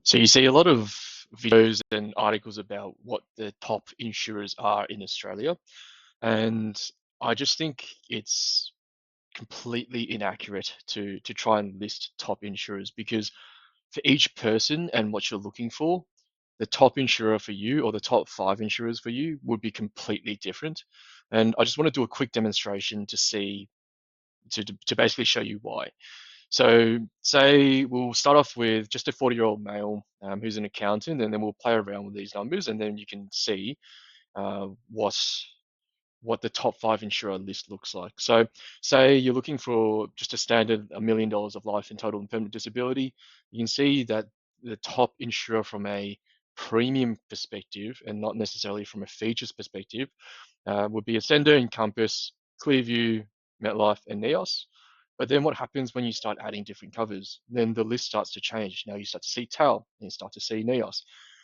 So you see a lot of videos and articles about what the top insurers are in Australia, and I just think it's completely inaccurate to try and list top insurers because for each person and what you're looking for, the top insurer for you or the top five insurers for you would be completely different. And I just want to do a quick demonstration to see to basically show you why. So say we'll start off with just a 40-year-old male who's an accountant, and then we'll play around with these numbers, and then you can see uh, what what the top five insurer list looks like. So say you're looking for just a standard $1 million of life and total and permanent disability, you can see that the top insurer from a premium perspective and not necessarily from a features perspective would be Ascender, Encompass, Clearview, MetLife, and NEOS. But then what happens when you start adding different covers? Then the list starts to change. Now you start to see TAL, and you start to see NEOS.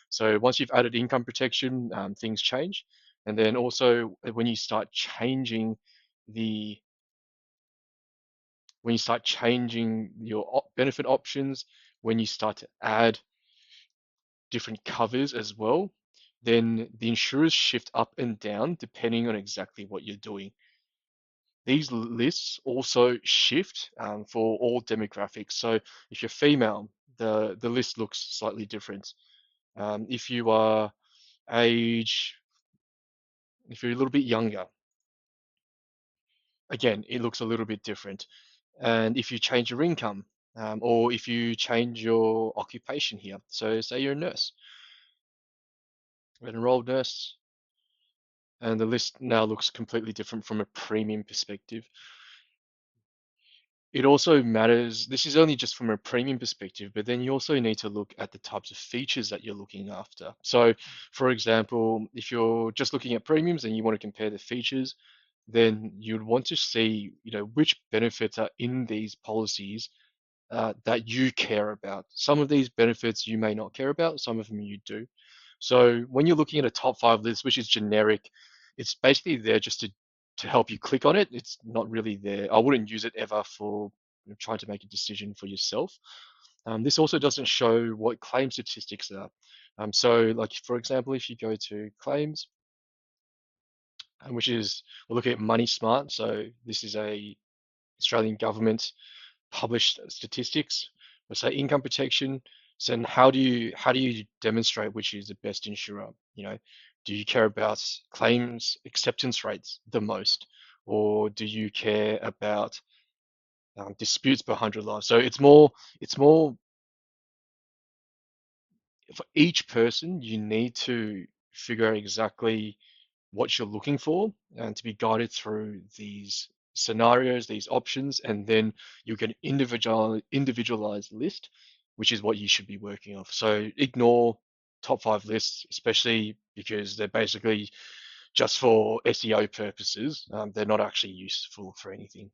So once you've added income protection, things change. And then also when you start changing the when you start changing your benefit options, when you start to add different covers as well, then the insurers shift up and down depending on exactly what you're doing. These lists also shift for all demographics. So if you're female, the list looks slightly different. If you are age, if you're a little bit younger, again, it looks a little bit different. And if you change your income, or if you change your occupation here, so say you're a nurse, an enrolled nurse, and the list now looks completely different from a premium perspective. It also matters, this is only just from a premium perspective, but then you also need to look at the types of features that you're looking after. So, for example, if you're just looking at premiums and you want to compare the features, then you'd want to see, which benefits are in these policies that you care about. Some of these benefits you may not care about, some of them you do. So when you're looking at a top five list, which is generic, it's basically there just to help you click on it. It's not really there. I wouldn't use it ever for trying to make a decision for yourself. This also doesn't show what claim statistics are. So like for example, if you go to claims, which is we're looking at Money Smart. So this is a Australian government published statistics. We'll say income protection. So then how do you demonstrate which is the best insurer? Do you care about claims acceptance rates the most, or do you care about disputes per 100 lives? So it's more for each person. You need to figure out exactly what you're looking for and to be guided through these scenarios, these options, and then you get an individualized list, which is what you should be working off. So ignore top five lists, especially because they're basically just for SEO purposes. They're not actually useful for anything.